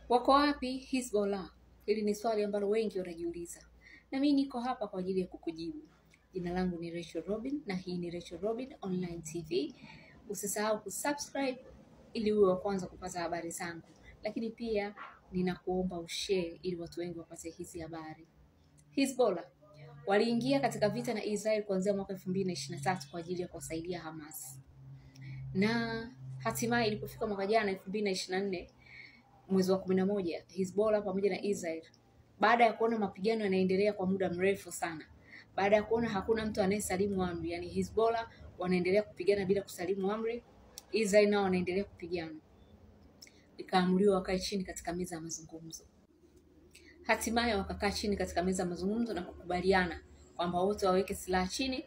Wako wapi Hezbollah? Hili ni swali ambalo wengi wanajiuliza. Na mimi niko hapa kwa ajili ya kukujibu. Jina langu ni Rachel Robin na hii ni Rachel Robin Online TV. Usisahau kusubscribe ili uwe wa kwanza kupata habari zangu. Lakini pia ninakuomba ushare ili watu wengi wapate hizi habari. Hezbollah waliingia katika vita na Israel kuanzia mwaka 2023 kwa ajili ya kusaidia Hamas. Na hatimaye ilipofika mwaka jana 2024 mwezi wa 11, Hezbollah pamoja na Israel, baada ya kuona mapigano yanaendelea kwa muda mrefu sana, baada ya kuona hakuna mtu anayesalimu amri, yani Hezbollah wanaendelea kupigana bila kusalimu amri, Israel nao wanaendelea kupigana, ikaamriwa wakae chini katika meza ya mazungumzo. Hatimaye wakakaa chini katika meza ya mazungumzo na kukubaliana kwamba wote waweke silaha chini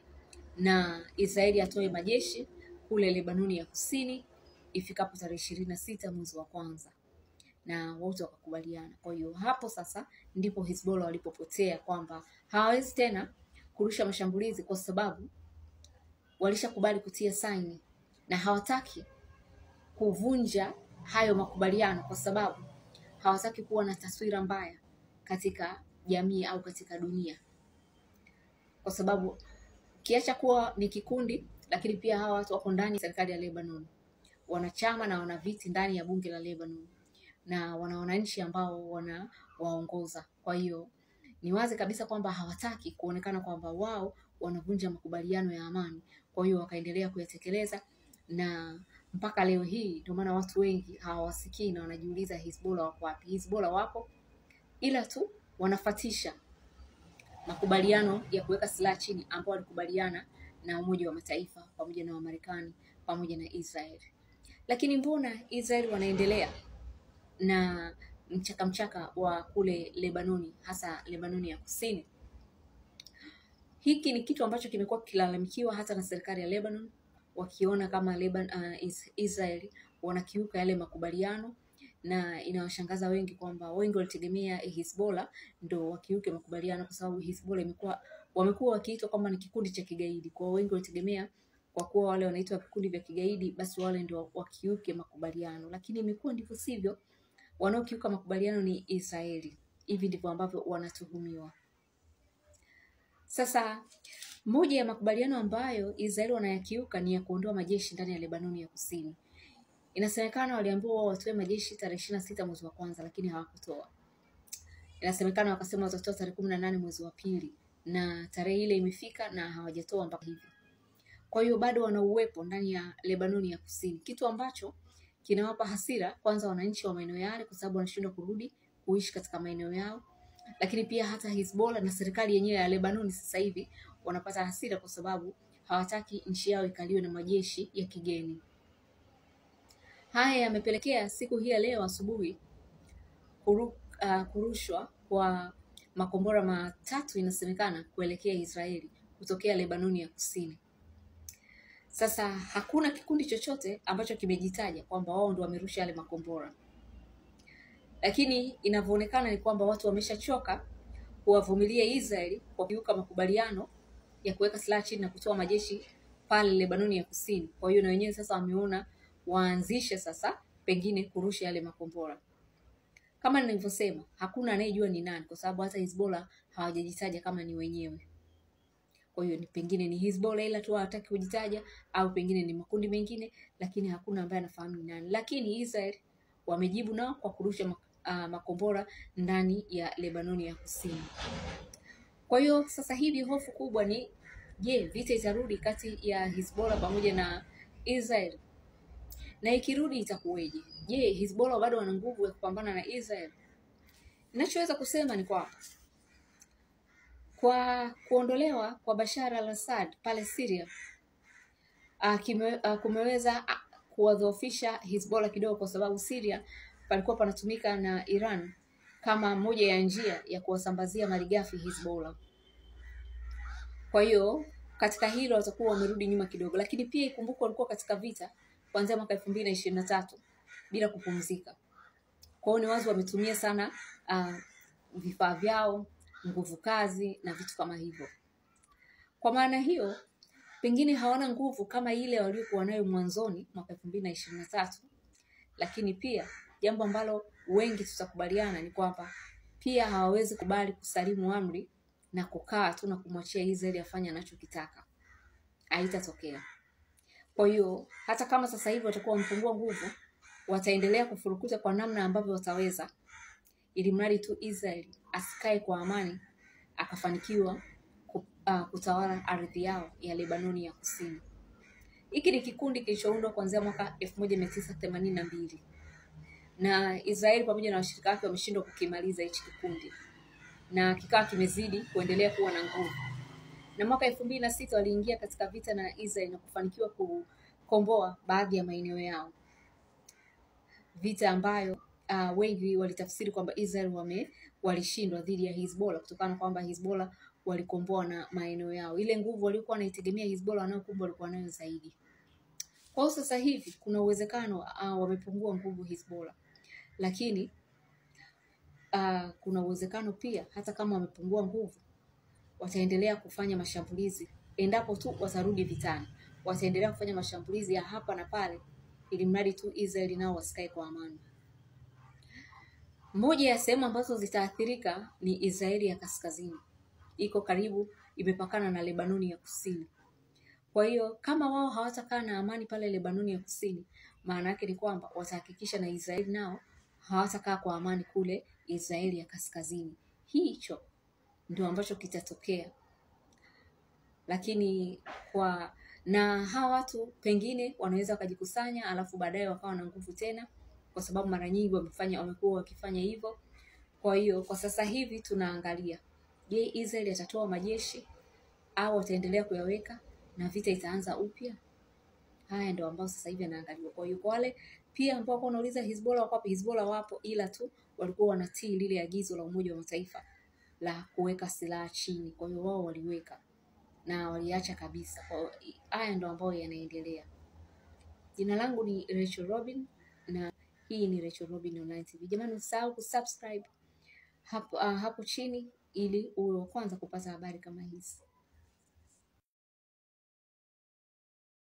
na Israeli atoe majeshi kule Lebanoni ya Kusini ifikapo tarehe 26 mwezi wa kwanza. Na wote wakakubaliana. Kwa hiyo hapo sasa ndipo Hezbollah walipopotea kwamba hawawezi tena kurusha mashambulizi kwa sababu walishakubali kutia saini na hawataki kuvunja hayo makubaliano kwa sababu hawataki kuwa na taswira mbaya katika jamii au katika dunia. Kwa sababu kiacha kuwa ni kikundi, lakini pia hawa watu wako ndani ya serikali ya Lebanon. Wanachama na wana viti ndani ya bunge la Lebanon na wana wananchi ambao wanawaongoza. Kwa hiyo ni wazi kabisa kwamba hawataki kuonekana kwamba wao wanavunja makubaliano ya amani. Kwa hiyo wakaendelea kuyatekeleza na mpaka leo hii ndio maana watu wengi hawawasikii na wanajiuliza Hezbollah wako wapi? Hezbollah wapo, ila tu wanafatisha makubaliano ya kuweka silaha chini ambao walikubaliana na Umoja wa Mataifa pamoja na Marekani pamoja na Israel. Lakini mbona Israel wanaendelea na mchaka wa kule Lebanoni, hasa Lebanoni ya Kusini? Hiki ni kitu ambacho kimekuwa kilalamikiwa hata na serikali ya Lebanon, wakiona kama Israel wanakiuka yale makubaliano, na inawashangaza wengi kwamba wengi walitegemea Hezbollah ndo wakiuke makubaliano kwa sababu Hezbollah wamekuwa wakiitwa kama ni kikundi cha kigaidi. Kwa wengi walitegemea kwa kuwa wale wanaitwa vikundi vya kigaidi basi wale ndio wakiuke makubaliano, lakini imekuwa ndivyo sivyo. Wanaokiuka makubaliano ni Israeli. Hivi ndivyo ambavyo wanatuhumiwa. Sasa moja ya makubaliano ambayo Israeli wanayakiuka ni ya kuondoa majeshi ndani ya Lebanoni ya Kusini. Inasemekana waliambiwa watoe majeshi tarehe 26 mwezi wa kwanza, lakini hawakutoa. Inasemekana wakasema watatoa tarehe 18 mwezi wa pili, na tarehe ile imefika na hawajatoa mpaka hivi. Kwa hiyo bado wana uwepo ndani ya Lebanoni ya Kusini, kitu ambacho kinawapa hasira kwanza wananchi wa maeneo yale kwa sababu wanashindwa kurudi kuishi katika maeneo yao. Lakini pia hata Hezbollah na serikali yenyewe ya Lebanoni sasa hivi wanapata hasira kwa sababu hawataki nchi yao ikaliwe na majeshi ya kigeni. Haya yamepelekea siku hii ya leo asubuhi kurushwa kwa makombora matatu inasemekana kuelekea Israeli kutokea Lebanoni ya Kusini. Sasa hakuna kikundi chochote ambacho kimejitaja kwamba wao ndio wamerusha yale makombora. Lakini inavyoonekana ni kwamba watu wameshachoka kuwavumilia Israeli kwa kiuka makubaliano ya kuweka silaha chini na kutoa majeshi pale Lebanoni ya Kusini. Kwa hiyo na wenyewe sasa wameona waanzishe sasa pengine kurusha yale makombora. Kama nilivyosema, hakuna anayejua ni nani kwa sababu hata Hezbollah hawajajitaja kama ni wenyewe. Kwa hiyo pengine ni Hezbollah ila tu hawataki kujitaja, au pengine ni makundi mengine, lakini hakuna ambaye anafahamu ni nani. Lakini Israel wamejibu nao kwa kurusha makombora ndani ya Lebanoni ya Kusini. Kwa hiyo sasa hivi hofu kubwa ni je, vita itarudi kati ya Hezbollah pamoja na Israel? Na ikirudi itakuweje? Je, Hezbollah bado wana nguvu ya kupambana na Israel? Ninachoweza kusema ni kwa kuondolewa kwa Bashar al-Assad pale Syria kumeweza kuwadhoofisha Hezbollah kidogo, kwa sababu Syria palikuwa panatumika na Iran kama moja ya njia ya kuwasambazia malighafi Hezbollah. Kwa hiyo katika hilo watakuwa wamerudi nyuma kidogo, lakini pia ikumbuke walikuwa katika vita kuanzia mwaka 2023 bila kupumzika. Kwa hiyo ni wazi wametumia sana vifaa vyao, nguvu kazi na vitu kama hivyo. Kwa maana hiyo pengine hawana nguvu kama ile waliokuwa nayo mwanzoni mwaka 2023, lakini pia jambo ambalo wengi tutakubaliana ni kwamba pia hawawezi kubali kusalimu amri na kukaa tu na kumwachia Israeli afanye anachokitaka. Haitatokea. Kwa hiyo hata kama sasa hivi watakuwa wamepungua nguvu, wataendelea kufurukuta kwa namna ambavyo wataweza, ili mradi tu Israeli asikae kwa amani akafanikiwa kutawala ardhi yao ya Lebanoni ya Kusini. Hiki ni kikundi kilichoundwa kuanzia mwaka 1982. Na Israeli pamoja na washirika wake wameshindwa kukimaliza hichi kikundi. Na kikawa kimezidi kuendelea kuwa na nguvu. Na mwaka 2006 waliingia katika vita na Israeli na kufanikiwa kukomboa baadhi ya maeneo yao. Vita ambayo wengi walitafsiri kwamba Israeli walishindwa dhidi ya Hezbollah kutokana kwamba Hezbollah walikomboa na maeneo yao. Ile nguvu walikuwa wanaitegemea Hezbollah wanayokumba walikuwa nayo zaidi. Kwa hiyo sasa hivi kuna uwezekano wamepungua nguvu Hezbollah. Lakini kuna uwezekano pia hata kama wamepungua nguvu wataendelea kufanya mashambulizi endapo tu watarudi vitani. Wataendelea kufanya mashambulizi ya hapa na pale ili mradi tu Israeli nao wasikae kwa amani. Moja ya sehemu ambazo zitaathirika ni Israeli ya kaskazini. Iko karibu, imepakana na Lebanoni ya kusini. Kwa hiyo kama wao hawatakaa na amani pale Lebanoni ya kusini, maana yake ni kwamba watahakikisha na Israeli nao hawatakaa kwa amani kule Israeli ya kaskazini. Hicho ndio ambacho kitatokea. Lakini na hawa watu pengine wanaweza wakajikusanya alafu baadaye wakawa na nguvu tena, kwa sababu mara nyingi wamekuwa wakifanya hivyo. Kwa hiyo kwa sasa hivi tunaangalia, je, Israeli atatoa majeshi au ataendelea kuyaweka na vita itaanza upya? Haya ndio ambao sasa hivi anaangaliwa. Kwa hiyo kwa wale pia ambao wanauliza Hezbollah wako wapi, Hezbollah wapo, ila tu walikuwa wanatii lile agizo la Umoja wa Mataifa la kuweka silaha chini. Kwa hiyo wao waliweka na waliacha kabisa. Kwa haya ndio ambao yanaendelea. Jina langu ni Rachel Robin na hii ni Rachel Robin Online TV. Jamani, usisahau kusubscribe hapo chini ili uwe wa kwanza kupata habari kama hizi.